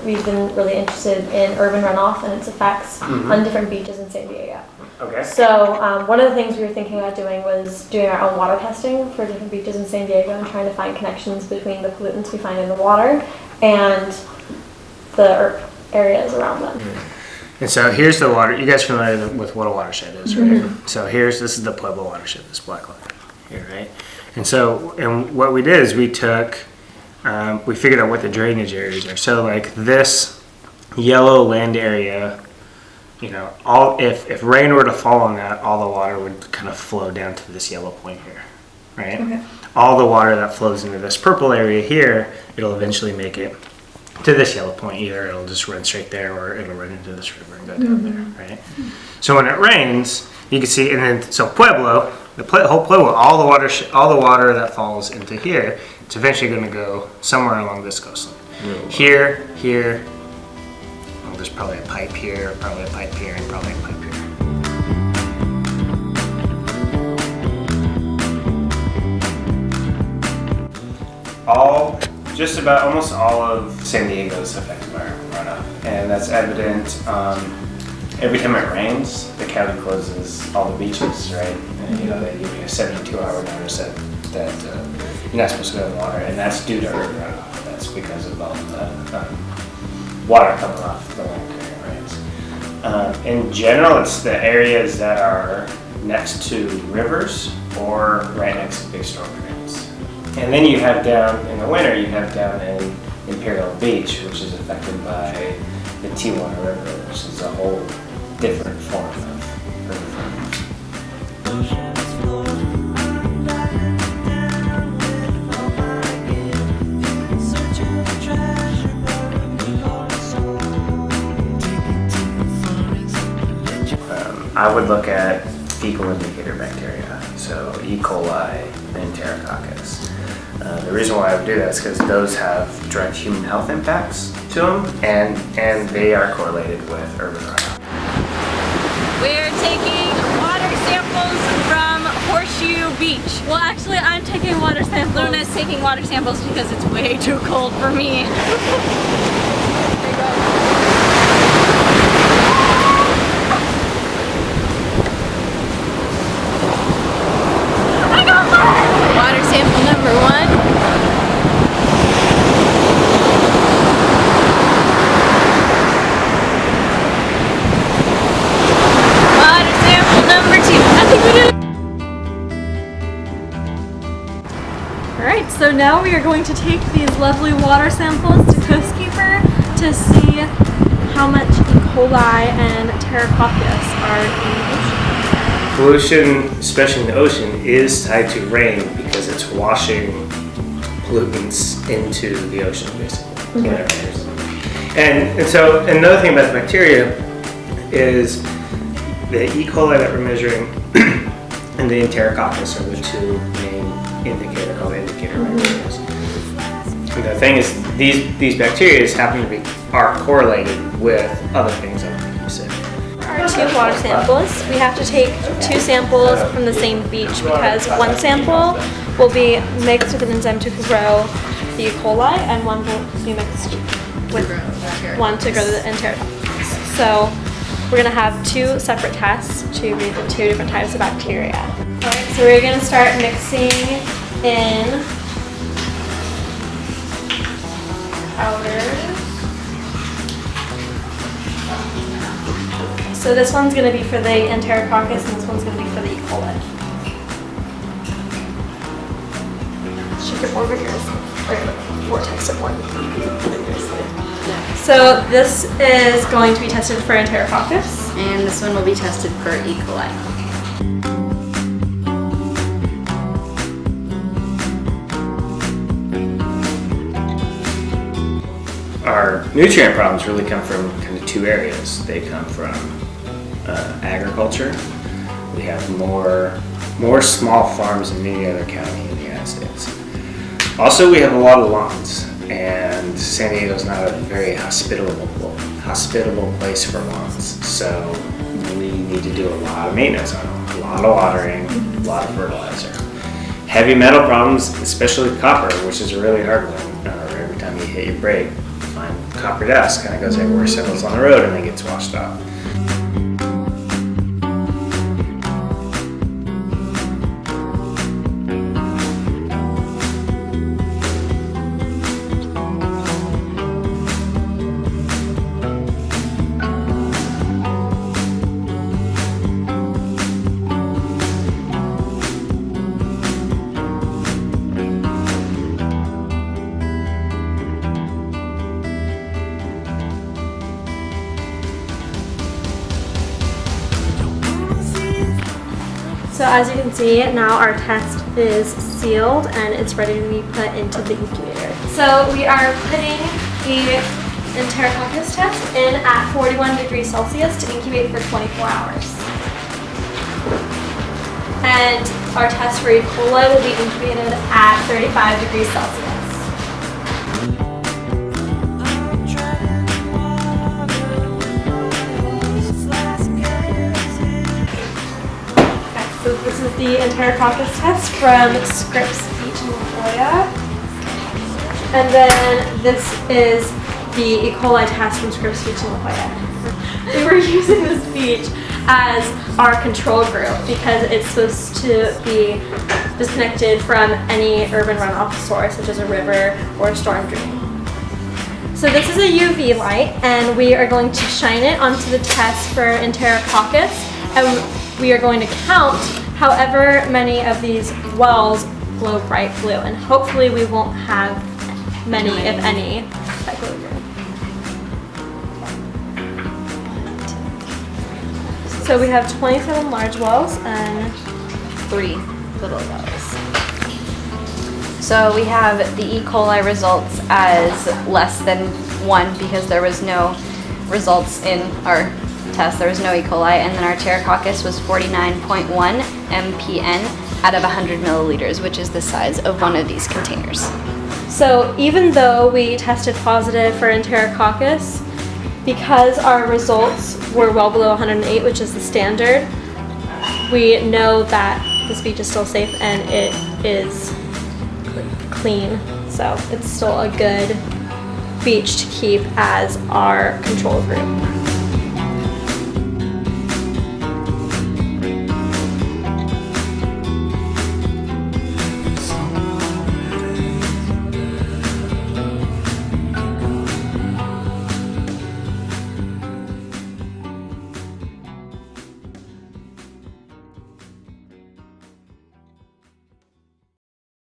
we've been really interested in urban runoff and its effects on different beaches in San Diego. Okay. So one of the things we were thinking about doing was doing our own water testing for different beaches in San Diego and trying to find connections between the pollutants we find in the water and the areas around them. And so here's the water. You guys familiar with what a watershed is, right? So this is the Pueblo watershed, this black line here, right? And what we did is we took, we figured out what the drainage areas are. So like this yellow land area, you know, if rain were to fall on that, all the water would kind of flow down to this yellow point here, right? Okay. All the water that flows into this purple area here, it'll eventually make it to this yellow point. Either it'll just run straight there or it'll run into this river and go down there, right? So when it rains, you can see, and then so Pueblo, whole Pueblo, all the water that falls into here, it's eventually going to go somewhere along this coastline. Here, well, there's probably a pipe here, probably a pipe here, and probably a pipe here. Just about almost all of San Diego is affected by runoff, and that's evident every time it rains. The county closes all the beaches, right? And, you know, they give you a 72-hour notice that you're not supposed to go in the water, and that's due to urban runoff. That's because of all the water coming off the land during it rains. In general, it's the areas that are next to rivers or right next to big storm drains. And then you have down in the winter, you have down in Imperial Beach, which is affected by the Tijuana River, which is a whole different form of urban runoff. I would look at fecal indicator bacteria, so E. coli and Enterococcus. The reason why I would do that is because those have direct human health impacts to them, and they are correlated with urban runoff. We're taking water samples from Horseshoe Beach. Well, actually, I'm taking water samples. Luna's taking water samples because it's way too cold for me. There you go. Water sample number 1. Water sample number 2. I think we did it. Alright, so now we are going to take these lovely water samples to Coastkeeper to see how much E. coli and Enterococcus are in the ocean. Pollution, especially in the ocean, is tied to rain because it's washing pollutants into the ocean, basically. And so another thing about the bacteria is the E. coli that we're measuring and the Enterococcus are the two main indicator bacteria. And the thing is, these bacteria are correlated with other things like you said. Our 2 water samples. We have to take 2 samples from the same beach because one sample will be mixed with an enzyme to grow the E. coli and one will be mixed with one to grow the Enterococcus. So we're going to have 2 separate tests to read the 2 different types of bacteria. Alright, so we're going to start mixing in powder. So this one's going to be for the Enterococcus and this one's going to be for the E. coli. Shake it over here. Or vortex it more. So this is going to be tested for Enterococcus. And this one will be tested for E. coli. Our nutrient problems really come from kind of 2 areas. They come from agriculture. We have more small farms than any other county in the United States. Also, we have a lot of lawns, and San Diego is not a very hospitable place for lawns. So we need to do a lot of maintenance on them, a lot of watering, a lot of fertilizer. Heavy metal problems, especially copper, which is a really hard one. Every time you hit your brake, you find copper dust kind of goes everywhere, settles on the road, and then gets washed off. So as you can see, now our test is sealed and it's ready to be put into the incubator. So we are putting the Enterococcus test in at 41 degrees Celsius to incubate for 24 hours. And our test for E. coli will be incubated at 35 degrees Celsius. So this is the Enterococcus test from Scripps Beach in La Jolla. And then this is the E. coli test from Scripps Beach in La Jolla. We were using this beach as our control group because it's supposed to be disconnected from any urban runoff source such as a river or a storm drain. So this is a UV light and we are going to shine it onto the test for Enterococcus, and we are going to count however many of these wells glow bright blue, and hopefully we won't have many, if any, that glow green. So we have 27 large wells and 3 little wells. So we have the E. coli results as less than 1 because there was no results in our test. There was no E. coli, and then our Enterococcus was 49.1 mpn out of 100 milliliters, which is the size of one of these containers. so even though we tested positive for Enterococcus, because our results were well below 108, which is the standard, we know that this beach is still safe and it is clean. So it's still a good beach to keep as our control group.